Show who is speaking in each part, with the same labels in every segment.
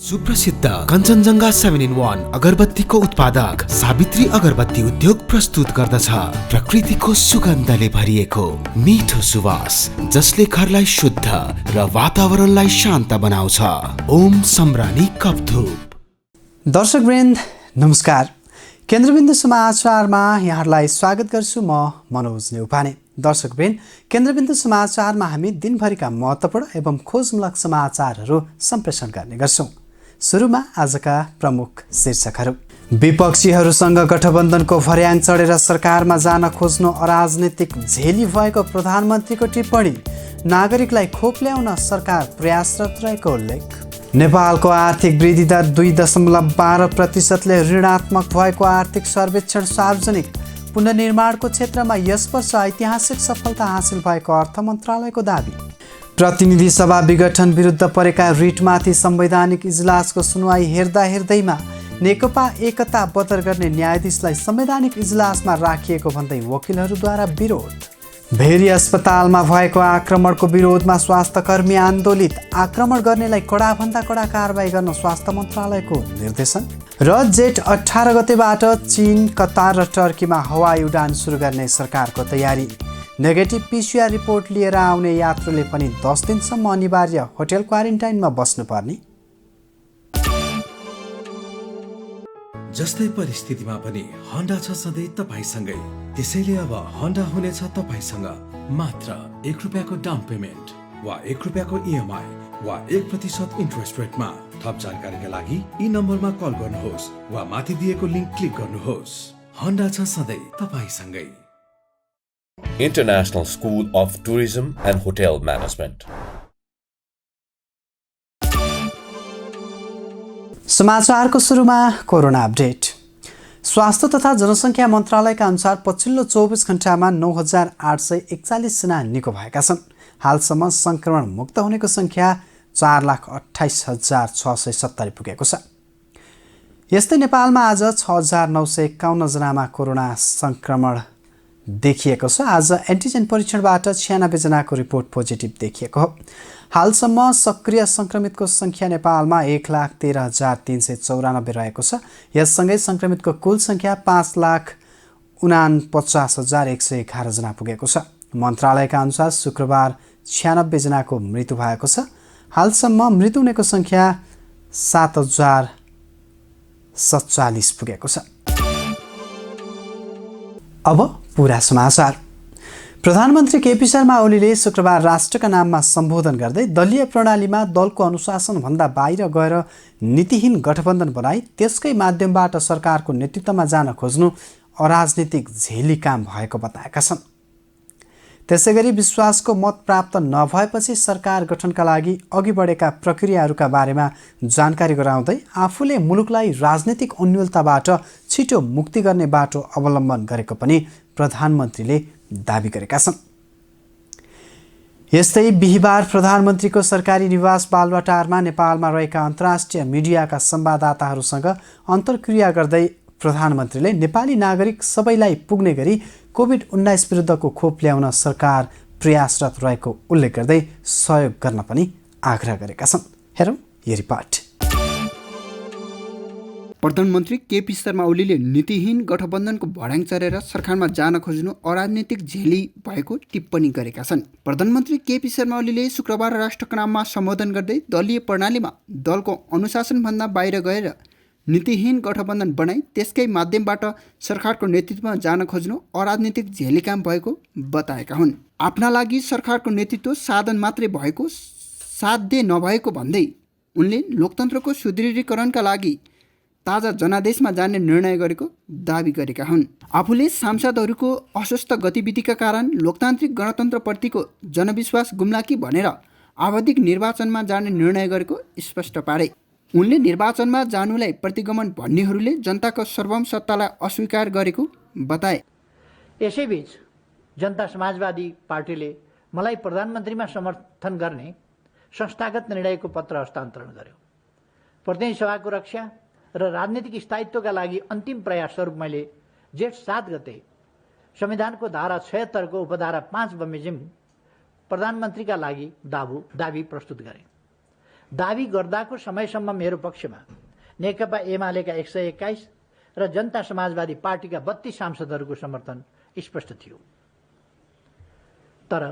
Speaker 1: सुप्रसिद्ध कञ्चनजङ्घा 7-in-1 अगरबत्तीको उत्पादक सावित्री अगरबत्ती उद्योग प्रस्तुत गर्दछ प्रकृतिको सुगन्धले भरिएको मिठो सुवास जसले घरलाई शुद्ध र वातावरणलाई शान्त बनाउँछ। ओम सम्रानी कपधूप।
Speaker 2: दर्शकवृन्द नमस्कार। केन्द्रबिन्दु समाचारमा यहाँहरूलाई स्वागत गर्छु। म मनोज नेउपाने। दर्शकवृन्द, केन्द्रबिन्दु समाचारमा हामी दिनभरिका महत्त्वपूर्ण एवं खोजमूलक समाचारहरू सम्प्रेषण गर्ने गर्छौँ। सुरुमा आजका प्रमुख शीर्षकहरू। विपक्षीहरूसँग गठबन्धनको भर्याङ चढेर सरकारमा जान खोज्नु अराजनीतिक झेली भएको प्रधानमन्त्रीको टिप्पणी। नागरिकलाई खोप ल्याउन सरकार प्रयासरत रहेको उल्लेख। नेपालको आर्थिक वृद्धि दर 2.12%ले ऋणात्मक भएको आर्थिक सर्वेक्षण सार्वजनिक। पुनर्निर्माणको क्षेत्रमा यस वर्ष ऐतिहासिक सफलता हासिल भएको अर्थ मन्त्रालयको दाबी। प्रतिनिधि सभा विघटन विरुद्ध परेका रिटमाथि संवैधानिक इजलासको सुनवाई हेर्दैमा नेकपा एकता बदर गर्ने न्यायाधीशलाई संवैधानिक इजलासमा राखिएको भन्दै वकिलहरूद्वारा विरोध। भेरी अस्पतालमा भएको आक्रमणको विरोधमा स्वास्थ्यकर्मी आन्दोलित। आक्रमण गर्नेलाई कडाभन्दा कडा कारबाही गर्न स्वास्थ्य मन्त्रालयको निर्देशन। र जेठ 18 गतेबाट चीन, कतार र टर्कीमा हवाई उडान सुरु गर्ने सरकारको तयारी। नेगेटिभ PCR रिपोर्ट लिएर आउने यात्रुले पनि 10 दिनसम्म अनिवार्य होटल क्वारेन्टाइनमा बस्नुपर्ने।
Speaker 3: जस्तै परिस्थितिमा पनि होन्डा छ सधैँ तपाईसँगै। त्यसैले अब होन्डा हुनेछ तपाईसँग मात्र 1 रुपियाँको डाउन पेमेन्ट वा 1 रुपियाँको EMI वा 1% इन्ट्रेस्ट रेटमा। थप जानकारीका लागि यी नम्बरमा कल गर्नुहोस् वा माथि दिएको लिङ्क क्लिक गर्नुहोस्। होन्डा छ सधैँ तपाईसँगै।
Speaker 4: International School of Tourism and Hotel Management.
Speaker 2: समाचारको सुरुमा कोरोना अपडेट। स्वास्थ्य तथा जनसङ्ख्या मन्त्रालयका अनुसार पछिल्लो 24 घण्टामा 9,841 जना निको भएका छन्। हालसम्म सङ्क्रमण मुक्त हुनेको सङ्ख्या 4,28,670 पुगेको छ। यस्तै नेपालमा आज 6,951 जनामा कोरोना सङ्क्रमण देखिएको छ। आज एन्टिजेन परीक्षणबाट 96 जनाको रिपोर्ट पोजिटिभ देखिएको हो। हालसम्म सक्रिय सङ्क्रमितको सङ्ख्या नेपालमा 1,13,394 रहेको छ। यससँगै सङ्क्रमितको कुल सङ्ख्या 5,49,111 जना पुगेको छ। मन्त्रालयका अनुसार शुक्रबार 96 जनाको मृत्यु भएको छ। हालसम्म मृत्यु हुनेको सङ्ख्या 7,047 पुगेको छ। अब पुरा समाचार। प्रधानमन्त्री केपी शर्मा ओलीले शुक्रबार राष्ट्रका नाममा सम्बोधन गर्दै दलीय प्रणालीमा दलको अनुशासनभन्दा बाहिर गएर नीतिहीन गठबन्धन बनाई त्यसकै माध्यमबाट सरकारको नेतृत्वमा जान खोज्नु अराजनीतिक झेली काम भएको बताएका छन्। त्यसैगरी विश्वासको मत प्राप्त नभएपछि सरकार गठनका लागि अघि बढेका प्रक्रियाहरूका बारेमा जानकारी गराउँदै आफूले मुलुकलाई राजनीतिक अन्योलताबाट छिटो मुक्ति गर्ने बाटो अवलम्बन गरेको पनि प्रधानमन्त्रीले दाबी गरेका छन्। यस्तै बिहिबार प्रधानमन्त्रीको सरकारी निवास बालुवाटारमा नेपालमा रहेका अन्तर्राष्ट्रिय मिडियाका संवाददाताहरूसँग अन्तर्क्रिया गर्दै प्रधानमन्त्रीले नेपाली नागरिक सबैलाई पुग्ने गरी कोभिड-19 विरुद्धको खोप ल्याउन सरकार प्रयासरत रहेको उल्लेख गर्दै सहयोग गर्न पनि आग्रह गरेका छन्। हेरौँ यो रिपोर्ट।
Speaker 5: प्रधानमन्त्री केपी शर्मा ओलीले नीतिहीन गठबन्धनको भर्याङ चढेर सरकारमा जान खोज्नु अराजनीतिक झेली भएको टिप्पणी गरेका छन्। प्रधानमन्त्री केपी शर्मा ओलीले शुक्रबार राष्ट्रको नाममा सम्बोधन गर्दै दलीय प्रणालीमा दलको अनुशासनभन्दा बाहिर गएर नीतिहीन गठबन्धन बनाई त्यसकै माध्यमबाट सरकारको नेतृत्वमा जान खोज्नु अराजनीतिक झेली काम भएको बताएका हुन्। आफ्ना लागि सरकारको नेतृत्व साधन मात्रै भएको साध्य नभएको भन्दै उनले लोकतन्त्रको सुदृढीकरणका लागि ताजा जनादेशमा जाने निर्णय गरेको दाबी गरेका हुन्। आफूले सांसदहरूको अस्वस्थ गतिविधिका कारण लोकतान्त्रिक गणतन्त्रप्रतिको जनविश्वास गुम्ला कि भनेर आवधिक निर्वाचनमा जाने निर्णय गरेको स्पष्ट पारे। उनले निर्वाचनमा जानुलाई प्रतिगमन भन्नेहरूले जनताको सर्वोच्च सत्तालाई अस्वीकार गरेको बताए।
Speaker 6: यसैबीच जनता समाजवादी पार्टीले मलाई प्रधानमन्त्रीमा समर्थन गर्ने संस्थागत निर्णयको पत्र हस्तान्तरण गर्यो। प्रतिनिधि सभाको रक्षा र राजनीतिक स्थायित्वका लागि अन्तिम प्रयास स्वरूप मैले जेठ 7 गते संविधानको धारा 76 को उपधारा 5 बमोजिम प्रधानमन्त्रीका लागि दाबी प्रस्तुत गरेँ दावी गर्दाको समयसम्म मेरो पक्षमा नेकपा एमालेका 121 र जनता समाजवादी पार्टीका 32 सांसदहरूको समर्थन स्पष्ट थियो। तर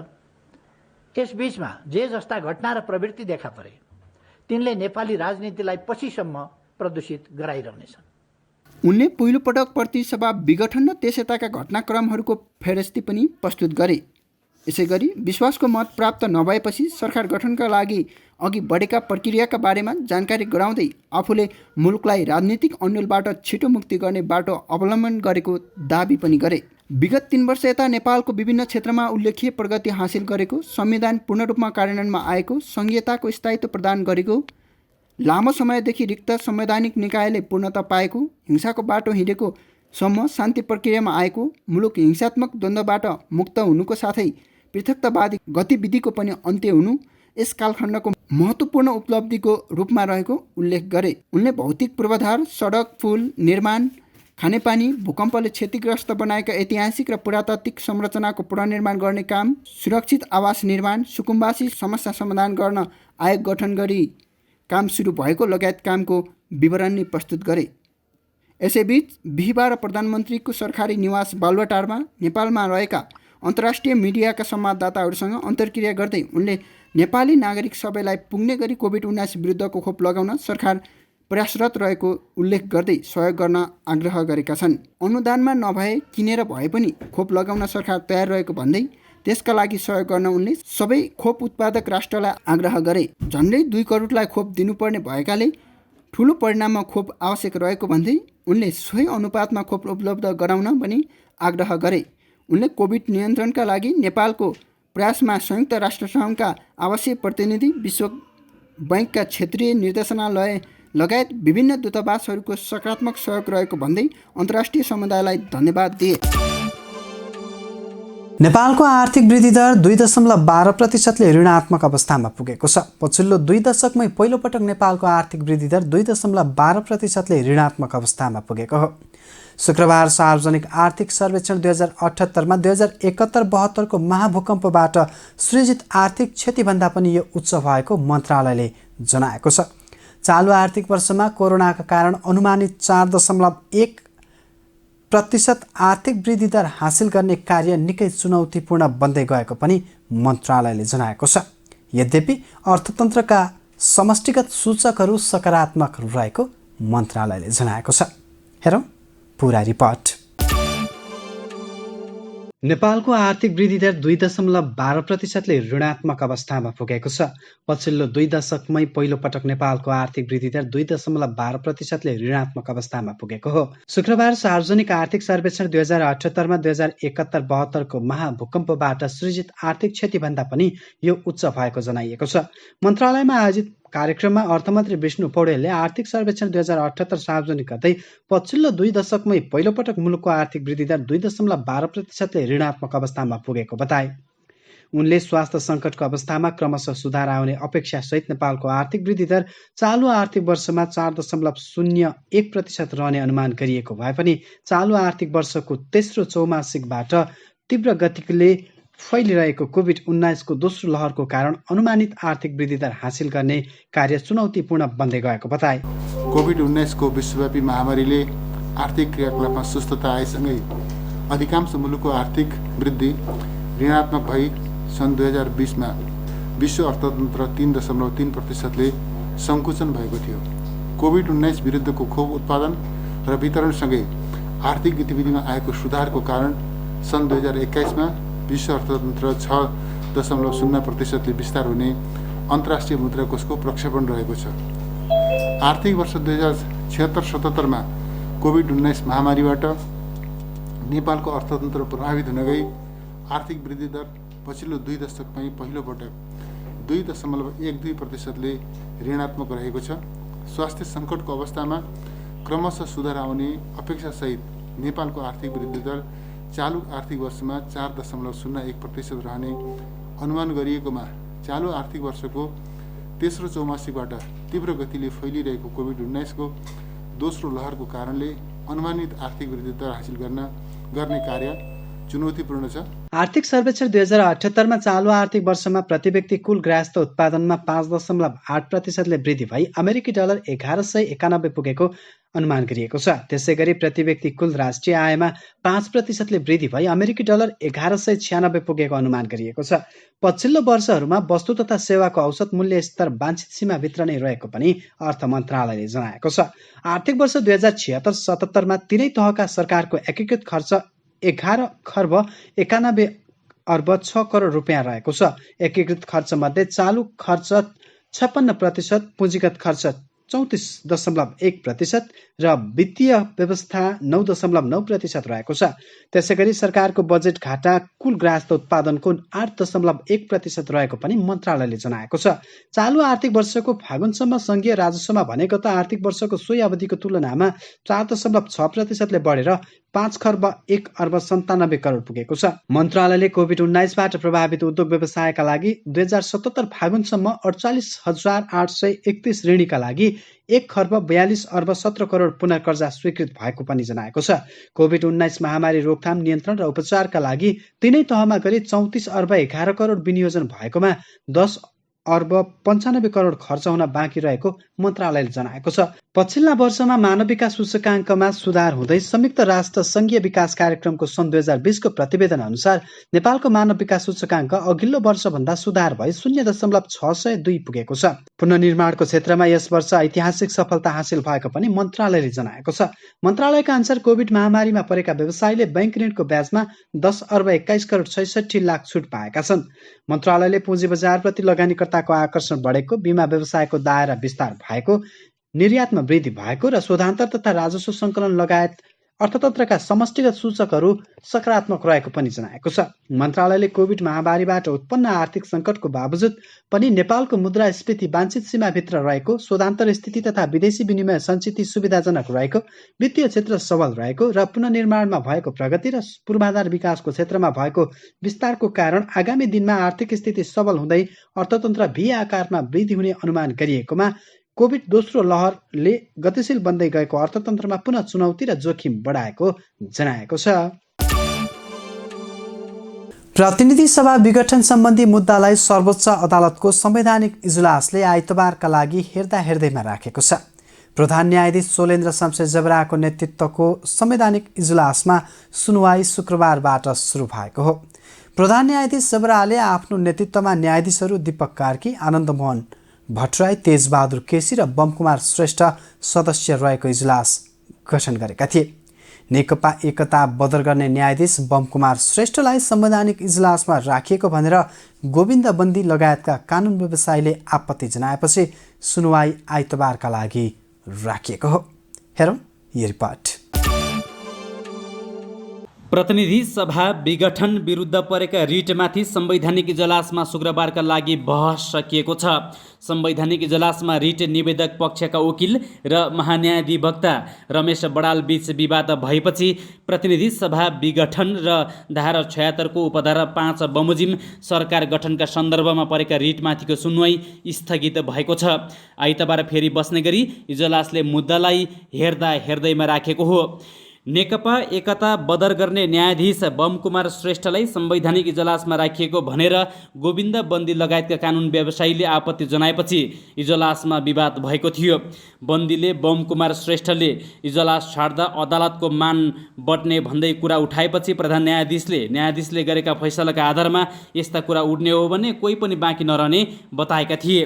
Speaker 6: यसबीचमा जे जस्ता घटना र प्रवृत्ति देखा परे तिनले नेपाली राजनीतिलाई पछिसम्म प्रदूषित गराइरहनेछन्।
Speaker 5: उनले पहिलोपटक प्रतिसभा विघटन र त्यसयताका घटनाक्रमहरूको फेरस्ती पनि प्रस्तुत गरे। यसैगरी विश्वासको मत प्राप्त नभएपछि सरकार गठनका लागि अघि बढेका प्रक्रियाका बारेमा जानकारी गराउँदै आफूले मुलुकलाई राजनीतिक अन्यलबाट छिटो मुक्ति गर्ने बाटो अवलम्बन गरेको दाबी पनि गरे। विगत 3 वर्ष यता नेपालको विभिन्न क्षेत्रमा उल्लेख्य प्रगति हासिल गरेको, संविधान पूर्ण रूपमा कार्यान्वयनमा आएको, संघीयताको स्थायित्व प्रदान गरेको, लामो समयदेखि रिक्त संवैधानिक निकायले पूर्णता पाएको, हिंसाको बाटो हिँडेको सम्म शान्ति प्रक्रियामा आएको, मुलुक हिंसात्मक द्वन्द्वबाट मुक्त हुनुको साथै पृथकतावादी गतिविधिको पनि अन्त्य हुनु यस कालखण्डको महत्त्वपूर्ण उपलब्धिको रूपमा रहेको उल्लेख गरे। उनले भौतिक पूर्वाधार, सडक, पुल निर्माण, खानेपानी, भूकम्पले क्षतिग्रस्त बनाएका ऐतिहासिक र पुरातात्विक संरचनाको पुनर्निर्माण गर्ने काम, सुरक्षित आवास निर्माण, सुकुम्बासी समस्या समाधान गर्न आयोग गठन गरी काम सुरु भएको लगायत कामको विवरण प्रस्तुत गरे। यसैबीच बिहिबार प्रधानमन्त्रीको सरकारी निवास बालुवाटारमा नेपालमा रहेका अन्तर्राष्ट्रिय मिडियाका संवाददाताहरूसँग अन्तर्क्रिया गर्दै उनले नेपाली नागरिक सबैलाई पुग्ने गरी कोभिड-19 विरुद्धको खोप लगाउन सरकार प्रयासरत रहेको उल्लेख गर्दै सहयोग गर्न आग्रह गरेका छन्। अनुदानमा नभए किनेर भए पनि खोप लगाउन सरकार तयार रहेको भन्दै त्यसका लागि सहयोग गर्न उनले सबै खोप उत्पादक राष्ट्रलाई आग्रह गरे। झन्डै 2 करोडलाई खोप दिनुपर्ने भएकाले ठुलो परिणाममा खोप आवश्यक रहेको भन्दै उनले सोही अनुपातमा खोप उपलब्ध गराउन पनि आग्रह गरे। उनले कोभिड नियन्त्रणका लागि नेपालको प्रयासमा संयुक्त राष्ट्रसङ्घका आवश्यक प्रतिनिधि, विश्व बैंकका क्षेत्रीय निर्देशनालय लगायत विभिन्न दूतावासहरूको सकारात्मक सहयोग रहेको भन्दै अन्तर्राष्ट्रिय समुदायलाई धन्यवाद दिए।
Speaker 2: नेपालको आर्थिक वृद्धि दर 2.12%ले ऋणात्मक अवस्थामा पुगेको छ। पछिल्लो 2 दशकमै पहिलोपटक नेपालको आर्थिक वृद्धि दर 2.12%ले ऋणात्मक अवस्थामा पुगेको हो। शुक्रबार सार्वजनिक आर्थिक सर्वेक्षण 2078 मा 2071-72 को महाभूकम्पबाट सृजित आर्थिक क्षतिभन्दा पनि यो उच्च भएको मन्त्रालयले जनाएको छ। चालु आर्थिक वर्षमा कोरोनाका कारण अनुमानित 4.1% आर्थिक वृद्धि दर हासिल गर्ने कार्य निकै चुनौतीपूर्ण बन्दै गएको पनि मन्त्रालयले जनाएको छ। यद्यपि अर्थतन्त्रका समष्टिगत सूचकहरू सकारात्मक रहेको मन्त्रालयले जनाएको छ। हेरौँ पूरा रिपोर्ट। नेपालको आर्थिक वृद्धि दर 2.12%ले ऋणात्मक अवस्थामा पुगेको छ। पछिल्लो 2 दशकमै पहिलो पटक नेपालको आर्थिक वृद्धि दर 2.12%ले ऋणात्मक अवस्थामा पुगेको हो। शुक्रबार सार्वजनिक आर्थिक सर्वेक्षण 2078 मा 2071-72 को महाभूकम्पबाट सृजित आर्थिक क्षतिभन्दा पनि यो उच्च भएको जनाइएको छ। मन्त्रालयमा आयोजित कार्यक्रममा अर्थमन्त्री विष्णु पौडेलले आर्थिक सर्वेक्षण 2078 सार्वजनिक गर्दै पछिल्लो 2 दशकमै पहिलोपटक मुलुकको आर्थिक वृद्धि दर 2.12%ले ऋणात्मक अवस्थामा पुगेको बताए। उनले स्वास्थ्य सङ्कटको अवस्थामा क्रमशः सुधार आउने अपेक्षासहित नेपालको आर्थिक वृद्धि दर चालु आर्थिक वर्षमा 4.01% रहने अनुमान गरिएको भए पनि चालु आर्थिक वर्षको तेस्रो चौमासिकबाट तीव्र गतिले फैलिरहेको कोभिड-19 को दोस्रो लहरको कारण अनुमानित आर्थिक वृद्धि दर हासिल गर्ने कार्य चुनौतीपूर्ण बन्दै गएको बताए।
Speaker 7: कोभिड-19 को विश्वव्यापी महामारीले आर्थिक क्रियाकलापमा सुस्तता आएसँगै अधिकांश मुलुकको आर्थिक वृद्धि ऋणात्मक भई सन् 2020 मा विश्व अर्थतन्त्र 3.3%ले सङ्कुचन भएको थियो। कोभिड-19 विरुद्धको खोप उत्पादन र वितरणसँगै आर्थिक गतिविधिमा आएको सुधारको कारण सन् 2021 मा विश्व अर्थतन्त्र 6.0% विस्तार हुने अन्तर्राष्ट्रिय मुद्रा कोषको प्रक्षेपण रहेको छ। आर्थिक वर्ष 2076-77 मा कोभिड-19 महामारीबाट नेपालको अर्थतन्त्र प्रभावित हुन गई आर्थिक वृद्धि दर पछिल्लो 2 दशकमै पहिलोपटक 2.12%ले ऋणात्मक रहेको छ। स्वास्थ्य सङ्कटको अवस्थामा क्रमशः सुधार आउने अपेक्षासहित नेपालको आर्थिक वृद्धि दर चालु आर्थिक वर्षमा 4.01% रहने अनुमान गरिएकोमा चालु आर्थिक वर्षको तेस्रो चौमासिकबाट तीव्र गतिले फैलिरहेको कोभिड-19 को दोस्रो लहरको कारणले अनुमानित आर्थिक वृद्धि दर हासिल गर्ने कार्य चुनौतीपूर्ण छ।
Speaker 2: आर्थिक सर्वेक्षण 2078 चालु आर्थिक वर्षमा प्रति व्यक्ति कुल गृहस्थ उत्पादनमा 5.8%ले वृद्धि भई अमेरिकी डलर 1191 पुगेको अनुमान गरिएको छ। त्यसै गरी प्रति व्यक्ति कुल राष्ट्रिय आयमा 5%ले वृद्धि भई अमेरिकी डलर 1196 पुगेको अनुमान गरिएको छ। पछिल्लो वर्षहरूमा वस्तु तथा सेवाको औसत मूल्य स्तर वाञ्छित सीमाभित्र नै रहेको पनि अर्थ मन्त्रालयले जनाएको छ। आर्थिक वर्ष 2076-77 मा तीनै तहका सरकारको एकीकृत खर्च 11 खर्ब 91 अर्ब 6 करोड रुपियाँ रहेको छ। एकीकृत खर्च मध्ये चालु खर्च 56%, पुँजीगत खर्च 34.1% र वित्तीय व्यवस्था 9.9% रहेको छ। त्यसै गरी सरकारको बजेट घाटा कुल गृहस्थ उत्पादनको 8.1% रहेको पनि मन्त्रालयले जनाएको छ। चालु आर्थिक वर्षको फागुनसम्म सङ्घीय राजस्वमा भने गत आर्थिक वर्षको सोही अवधिको तुलनामा 4.6%ले बढेर 5 खर्ब 1 अर्ब 97 करोड पुगेको छ। मन्त्रालयले कोभिड-19बाट प्रभावित उद्योग व्यवसायका लागि 2077 फागुनसम्म 48,831 ऋणीका लागि 1 खर्ब 42 अर्ब 17 करोड पुनर्कर्जा स्वीकृत भएको पनि जनाएको छ। कोभिड-19 महामारी रोकथाम, नियन्त्रण र उपचारका लागि तीनै तहमा गरी 34 अर्ब 11 करोड विनियोजन भएकोमा 10 अर्ब 95 करोड खर्च हुन बाँकी रहेको मन्त्रालयले जनाएको छ। पछिल्ला वर्षमा मानव विकास सूचकाङ्कमा सुधार हुँदै संयुक्त राष्ट्र संघीय विकास कार्यक्रमको सन् 2020 को प्रतिवेदन अनुसार नेपालको मानव विकास सूचकाङ्क अघिल्लो वर्षभन्दा सुधार भई 0.602 पुगेको छ। पुनर्निर्माणको क्षेत्रमा यस वर्ष ऐतिहासिक सफलता हासिल भएको पनि मन्त्रालयले जनाएको छ। मन्त्रालयका अनुसार कोभिड महामारीमा परेका व्यवसायीले बैंक ऋणको ब्याजमा 10 अर्ब 21 करोड 66 लाख छुट पाएका छन्। मन्त्रालयले पुँजी बजारप्रति लगानीकर्ताको आकर्षण बढेको, बीमा व्यवसायको दायरा विस्तार भएको, निर्यातमा वृद्धि भएको र शोधान्तर तथा राजस्व सङ्कलन लगायत अर्थतन्त्रका समष्टिगत सूचकहरू सकारात्मक रहेको पनि जनाएको छ। मन्त्रालयले कोभिड महामारीबाट उत्पन्न आर्थिक सङ्कटको बावजुद पनि नेपालको मुद्रास्फीति वाञ्छित सीमाभित्र रहेको, शोधान्तर स्थिति तथा विदेशी विनिमय सञ्चित सुविधाजनक रहेको, वित्तीय क्षेत्र सबल रहेको र पुनर्निर्माणमा भएको प्रगति र पूर्वाधार विकासको क्षेत्रमा भएको विस्तारको कारण आगामी दिनमा आर्थिक स्थिति सबल हुँदै अर्थतन्त्र भी आकारमा वृद्धि हुने अनुमान गरिएकोमा कोभिड दोस्रो लहरले गतिशील बन्दै गएको अर्थतन्त्रमा पुनः चुनौती र जोखिम बढाएको जनाएको छ। प्रतिनिधि सभा विघटन सम्बन्धी मुद्दालाई सर्वोच्च अदालतको संवैधानिक इजलासले आइतबारका लागि हेर्दैमा राखेको छ। प्रधान न्यायाधीश सोलेन्द्र शमशेर जबराको नेतृत्वको संवैधानिक इजलासमा सुनवाई शुक्रबारबाट सुरु भएको हो। प्रधान न्यायाधीश जबराले आफ्नो नेतृत्वमा न्यायाधीशहरू दीपक कार्की, आनन्द मोहन भट्टराई, तेजबहादुर केसी र बमकुमार श्रेष्ठ सदस्य रहेको इजलास गठन गरेका थिए। नेकपा एकता बदर गर्ने न्यायाधीश बमकुमार श्रेष्ठलाई संवैधानिक इजलासमा राखिएको भनेर गोविन्द बन्दी लगायतका कानुन व्यवसायीले आपत्ति जनाएपछि सुनवाई आइतबारका लागि राखिएको हो। हेरौँ यो रिपोर्ट।
Speaker 8: प्रतिनिधि सभा विघटन विरुद्ध परेका रिटमाथि संवैधानिक इजलासमा शुक्रबारका लागि बहस सकिएको छ। संवैधानिक इजलासमा रिट निवेदक पक्षका वकिल र महान्यायाधिवक्ता रमेश बडाल बीच विवाद भएपछि प्रतिनिधि सभा विघटन र धारा 76 को उपधारा 5 बमोजिम सरकार गठनका सन्दर्भमा परेका रिटमाथिको सुनवाई स्थगित भएको छ। आइतबार फेरि बस्ने गरी इजलासले मुद्दालाई हेर्दैमा राखेको हो। नेकपा एकता बदर गर्ने न्यायाधीश बमकुमार श्रेष्ठलाई संवैधानिक इजलासमा राखिएको भनेर गोविन्द बन्दी लगायतका कानुन व्यवसायीले आपत्ति जनाएपछि इजलासमा विवाद भएको थियो। बन्दीले बमकुमार श्रेष्ठले इजलास छाड्दा अदालतको मान बट्ने भन्दै कुरा उठाएपछि प्रधान न्यायाधीशले गरेका फैसलाका आधारमा यस्ता कुरा उठ्ने हो भने कोही पनि बाँकी नरहने बताएका थिए।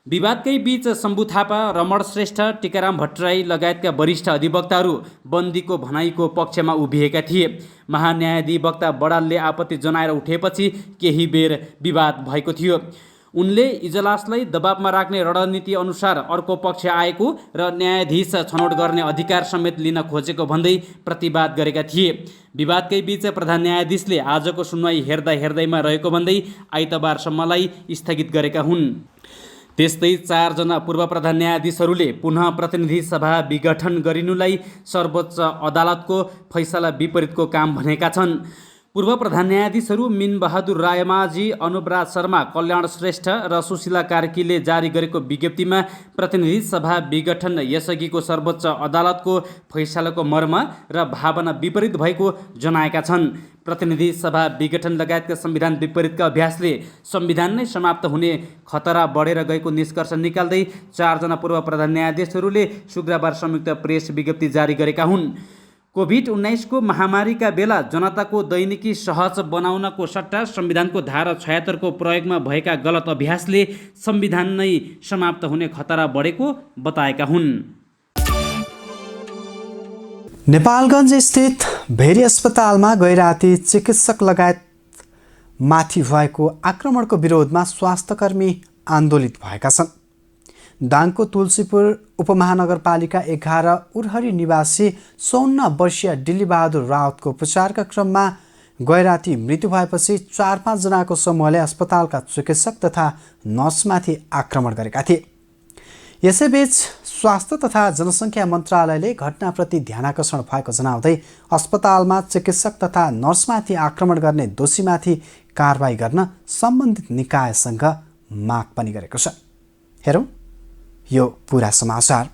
Speaker 8: विवादकै बीच शम्भु थापा, रमण श्रेष्ठ, टिकाराम भट्टराई लगायतका वरिष्ठ अधिवक्ताहरू बन्दीको भनाइको पक्षमा उभिएका थिए। महान्यायाधिवक्ता बडालले आपत्ति जनाएर उठेपछि केही बेर विवाद भएको थियो। उनले इजलासलाई दबावमा राख्ने रणनीति अनुसार अर्को पक्ष आएको र न्यायाधीश छनौट गर्ने अधिकार समेत लिन खोजेको भन्दै प्रतिवाद गरेका थिए। विवादकै बीच प्रधान न्यायाधीशले आजको सुनवाई हेर्दैमा रहेको भन्दै आइतबारसम्मलाई स्थगित गरेका हुन्। त्यस्तै 4 जना पूर्व प्रधान न्यायाधीशहरूले पुनः प्रतिनिधि सभा विघटन गरिनुलाई सर्वोच्च अदालतको फैसला विपरीतको काम भनेका छन्। पूर्व प्रधान न्यायाधीशहरू मिन बहादुर रायमाझी, अनुपराज शर्मा, कल्याण श्रेष्ठ र सुशीला कार्कीले जारी गरेको विज्ञप्तिमा प्रतिनिधि सभा विघटन यसअघिको सर्वोच्च अदालतको फैसलाको मर्म र भावना विपरीत भएको जनाएका छन्। प्रतिनिधि सभा विघटन लगायतका संविधान विपरीतका अभ्यासले संविधान नै समाप्त हुने खतरा बढेर गएको निष्कर्ष निकाल्दै 4 जना पूर्व प्रधान न्यायाधीशहरूले शुक्रबार संयुक्त प्रेस विज्ञप्ति जारी गरेका हुन्। कोभिड-19 को महामारीका बेला जनताको दैनिकी सहज बनाउनको सट्टा संविधानको धारा 76 को प्रयोगमा भएका गलत अभ्यासले संविधान नै समाप्त हुने खतरा बढेको बताएका हुन्।
Speaker 2: नेपालगञ्ज स्थित भेरी अस्पतालमा गैराती चिकित्सक लगायत माथि भएको आक्रमणको विरोधमा स्वास्थ्यकर्मी आन्दोलित भएका छन्। दाङको तुलसीपुर उपमहानगरपालिका 11 उरहरी निवासी 54 वर्षीय डिल्लीबहादुर रावतको उपचारका क्रममा गैराती मृत्यु भएपछि 4-5 जनाको समूहले अस्पतालका चिकित्सक तथा नर्समाथि आक्रमण गरेका थिए। यसैबीच स्वास्थ्य तथा जनसङ्ख्या मन्त्रालयले घटनाप्रति ध्यानाकर्षण भएको जनाउँदै अस्पतालमा चिकित्सक तथा नर्समाथि आक्रमण गर्ने दोषीमाथि कारबाही गर्न सम्बन्धित निकायसँग माग पनि गरेको छ। हेरौँ यो पुरा समाचार।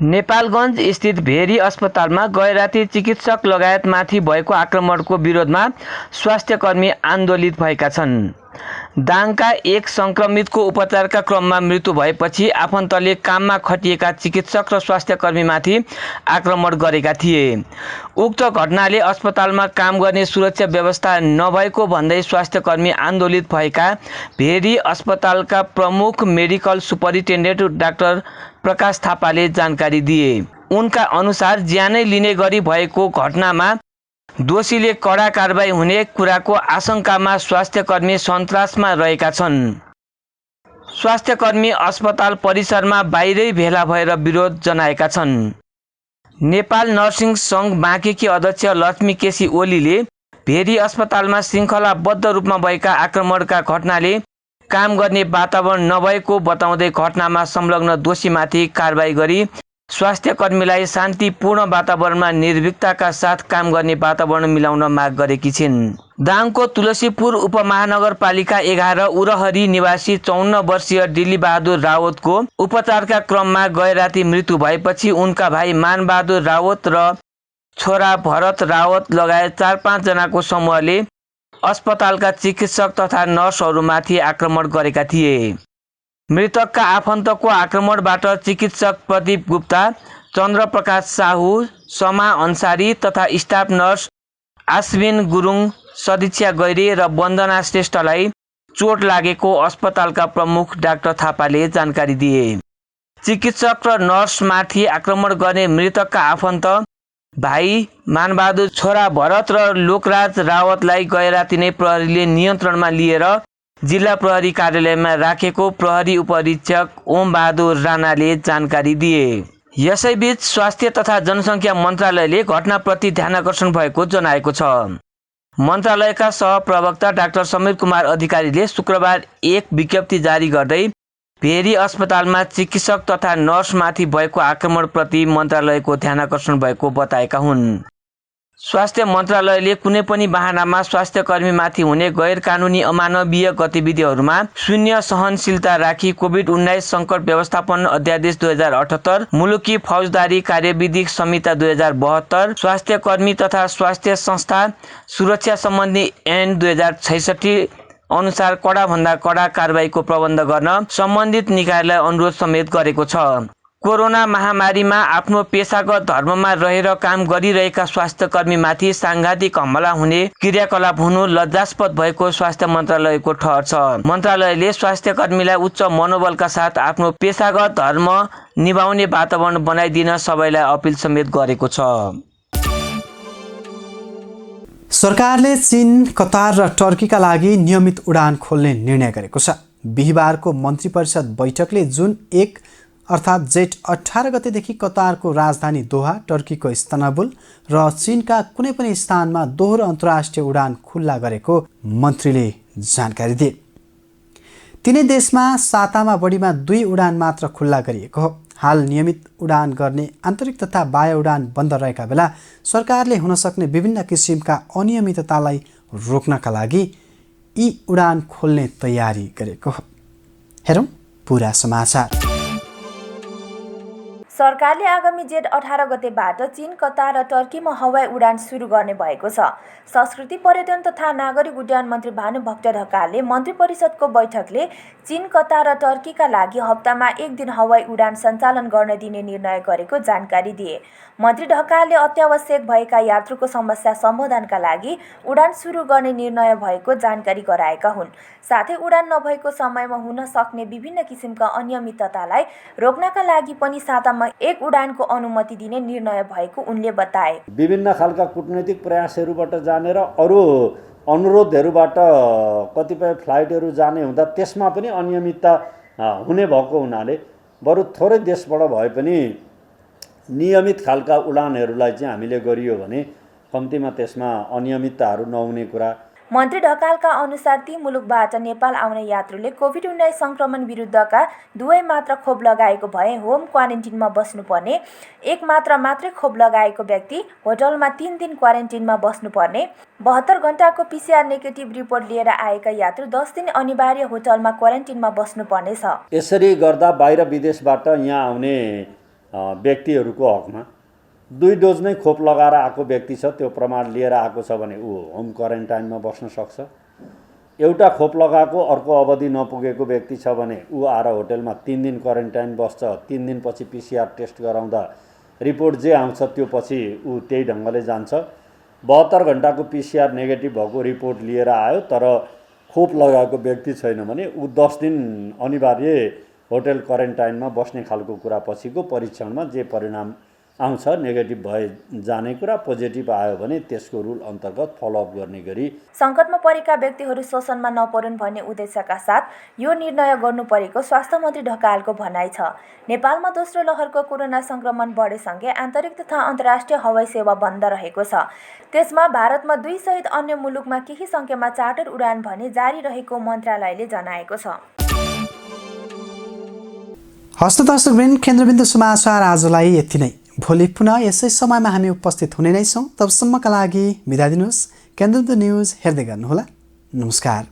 Speaker 9: नेपालगञ्ज स्थित भेरी अस्पतालमा गैराती चिकित्सक लगायत माथि भएको आक्रमणको विरोधमा स्वास्थ्यकर्मी आन्दोलित भएका छन्। दाङका एक संक्रमितको उपचारका क्रममा मृत्यु भएपछि आफन्तले काममा खटिएका चिकित्सक र स्वास्थ्यकर्मीमाथि आक्रमण गरेका थिए। उक्त घटनाले अस्पतालमा काम गर्ने सुरक्षा व्यवस्था नभएको भन्दै स्वास्थ्यकर्मी आन्दोलित भएका भेरी अस्पतालका प्रमुख मेडिकल सुपरिन्टेन्डेन्ट डाक्टर प्रकाश थापाले जानकारी दिए। उनका अनुसार ज्यानै लिने गरी भएको घटनामा दोषीले कडा कारबाही हुने कुराको आशंकामा स्वास्थ्यकर्मी सन्तासमा रहेका छन्। स्वास्थ्यकर्मी अस्पताल परिसरमा बाहिरै भेला भएर विरोध जनाएका छन्। नेपाल नर्सिङ सङ्घ बाँकेकी अध्यक्ष लक्ष्मी केसी ओलीले भेरी अस्पतालमा श्रृङ्खलाबद्ध रूपमा भएका आक्रमणका घटनाले काम गर्ने वातावरण नभएको बताउँदै घटनामा संलग्न दोषीमाथि कारबाही गरी स्वास्थ्यकर्मीलाई शान्तिपूर्ण वातावरणमा निर्भीकताका साथ काम गर्ने वातावरण मिलाउन माग गरेकी छिन्। दाङको तुलसीपुर उपमहानगरपालिका 11 उरहरी निवासी 54 वर्षीय डिल्लीबहादुर रावतको उपचारका क्रममा गैराती मृत्यु भएपछि उनका भाइ मानबहादुर रावत र छोरा भरत रावत लगायत 4-5 जनाको समूहले अस्पतालका चिकित्सक तथा नर्सहरूमाथि आक्रमण गरेका थिए। मृतकका आफन्तको आक्रमणबाट चिकित्सक प्रदीप गुप्ता, चन्द्रप्रकाश साहू, समा अन्सारी तथा स्टाफ नर्स आश्विन गुरुङ, सदिच्छा गैरे र वन्दना श्रेष्ठलाई चोट लागेको अस्पतालका प्रमुख डाक्टर थापाले जानकारी दिए। चिकित्सक र नर्समाथि आक्रमण गर्ने मृतकका आफन्त भाइ मानबहादुर, छोरा भरत र लोकराज रावतलाई गैराती नै प्रहरीले नियन्त्रणमा लिएर जिल्ला प्रहरी कार्यालयमा राखेको प्रहरी उपरीक्षक ओम बहादुर राणाले जानकारी दिए। यसैबीच स्वास्थ्य तथा जनसङ्ख्या मन्त्रालयले घटनाप्रति ध्यानाकर्षण भएको जनाएको छ। मन्त्रालयका सहप्रवक्ता डाक्टर समीर कुमार अधिकारीले शुक्रबार एक विज्ञप्ति जारी गर्दै भेरी अस्पतालमा चिकित्सक तथा नर्समाथि भएको आक्रमणप्रति मन्त्रालयको ध्यानाकर्षण भएको बताएका हुन्। स्वास्थ्य मन्त्रालयले कुनै पनि बहानामा स्वास्थ्यकर्मीमाथि हुने गैर कानुनी अमानवीय गतिविधिहरूमा शून्य सहनशीलता राखी कोभिड-19 सङ्कट व्यवस्थापन अध्यादेश 2078, मुलुकी फौजदारी कार्यविधि संहिता 2072, स्वास्थ्यकर्मी तथा स्वास्थ्य संस्था सुरक्षा सम्बन्धी ऐन 2066 अनुसार कडाभन्दा कडा कारबाहीको प्रबन्ध गर्न सम्बन्धित निकायलाई अनुरोध समेत गरेको छ। कोरोना महामारीमा आफ्नो पेशागत धर्ममा रहेर काम गरिरहेका स्वास्थ्यकर्मीमाथि सांघातिक हमला हुने क्रियाकलाप हुनु लज्जास्पद भएको स्वास्थ्य मन्त्रालयको ठहर छ। मन्त्रालयले स्वास्थ्यकर्मीलाई उच्च मनोबलका साथ आफ्नो पेशागत धर्म निभाउने वातावरण बनाइदिन सबैलाई अपिल समेत गरेको छ।
Speaker 2: सरकारले चीन, कतार र टर्कीका लागि नियमित उडान खोल्ने निर्णय गरेको छ। बिहिबारको मन्त्री परिषद बैठकले जुन 1 अर्थात् जेठ 18 गतेदेखि कतारको राजधानी दोहा, टर्कीको इस्तानबुल र चीनका कुनै पनि स्थानमा दोहोरो अन्तर्राष्ट्रिय उडान खुल्ला गरेको मन्त्रीले जानकारी दिए। तिनै देशमा सातामा बढीमा 2 उडान मात्र खुल्ला गरिएको हो। हाल नियमित उडान गर्ने आन्तरिक तथा बाह्य उडान बन्द रहेका बेला सरकारले हुन सक्ने विभिन्न किसिमका अनियमिततालाई रोक्नका लागि यी उडान खोल्ने तयारी गरेको हो। हेरौँ पुरा समाचार।
Speaker 10: सरकारले आगामी जेठ 18 गतेबाट चीन, कतार र टर्कीमा हवाई उडान सुरु गर्ने भएको छ। संस्कृति, पर्यटन तथा नागरिक उड्डयन मन्त्री भानुभक्त ढकालले मन्त्री परिषदको बैठकले चीन, कतार र टर्कीका लागि हप्तामा 1 दिन हवाई उडान सञ्चालन गर्न दिने निर्णय गरेको जानकारी दिए। मन्त्री ढकालले अत्यावश्यक भएका यात्रुको समस्या सम्बोधनका लागि उडान सुरु गर्ने निर्णय भएको जानकारी गराएका हुन्। साथै उडान नभएको समयमा हुन सक्ने विभिन्न किसिमका अनियमिततालाई रोक्नका लागि पनि सातामा 1 उडानको अनुमति दिने निर्णय भएको उनले बताए।
Speaker 11: विभिन्न खालका कूटनैतिक प्रयासहरूबाट जाने र अरू अनुरोधहरूबाट कतिपय फ्लाइटहरू जाने हुँदा त्यसमा पनि अनियमितता हुने भएको हुनाले बरु थोरै देशबाट भए पनि नियमित खालका उडानहरूलाई चाहिँ हामीले गरियो भने कम्तीमा त्यसमा अनियमितताहरू नहुने कुरा।
Speaker 10: मन्त्री ढकालका अनुसार ती मुलुकबाट नेपाल आउने यात्रुले कोभिड-19 संक्रमण विरुद्धका 2 मात्र खोप लगाएको भए होम क्वारेन्टिनमा बस्नुपर्ने, 1 मात्रै खोप लगाएको व्यक्ति होटलमा 3 दिन क्वारेन्टिनमा बस्नुपर्ने, 72 घण्टाको PCR नेगेटिभ रिपोर्ट लिएर आएका यात्रु 10 दिन अनिवार्य होटलमा क्वारेन्टिनमा बस्नुपर्ने छ।
Speaker 11: यसरी गर्दा बाहिर विदेशबाट यहाँ आउने व्यक्तिहरूको हकमा 2 डोज नै खोप लगाएर आएको व्यक्ति छ, त्यो प्रमाण लिएर आएको छ भने ऊ होम क्वारेन्टाइनमा बस्न सक्छ। एउटा खोप लगाएको अर्को अवधि नपुगेको व्यक्ति छ भने ऊ आएर होटलमा 3 दिन क्वारेन्टाइन बस्छ। 3 दिनपछि PCR टेस्ट गराउँदा रिपोर्ट जे आउँछ त्यो पछि ऊ त्यही ढङ्गले जान्छ। 72 घण्टाको PCR नेगेटिभ भएको रिपोर्ट लिएर आयो तर खोप लगाएको व्यक्ति छैन भने ऊ 10 दिन अनिवार्य होटल क्वारेन्टाइनमा बस्ने खालको कुरा पछिको परीक्षणमा जे परिणाम आउँछ नेगेटिभ भए जाने कुरा, पोजिटिभ आयो भने त्यसको रुल अन्तर्गत फलोअप गर्ने गरी
Speaker 10: सङ्कटमा परेका व्यक्तिहरू शोषणमा नपरुन् भन्ने उद्देश्यका साथ यो निर्णय गर्नु परेको स्वास्थ्य मन्त्री ढकालको भनाइ छ। नेपालमा दोस्रो लहरको कोरोना संक्रमण बढेसँगै आन्तरिक तथा अन्तर्राष्ट्रिय हवाई सेवा बन्द रहेको छ। त्यसमा भारतमा 2 सहित अन्य मुलुकमा केही सङ्ख्यामा चार्टर उडान भने जारी रहेको मन्त्रालयले जनाएको छ।
Speaker 2: हस्त दर्शकवृन्द, केन्द्रबिन्दु समाचार आजलाई यति नै। भोलि पुनः यसै समयमा हामी उपस्थित हुने नै छौँ। तबसम्मका लागि बिदा दिनुहोस्। केन्द्रबिन्दु न्युज हेर्दै गर्नुहोला। नमस्कार।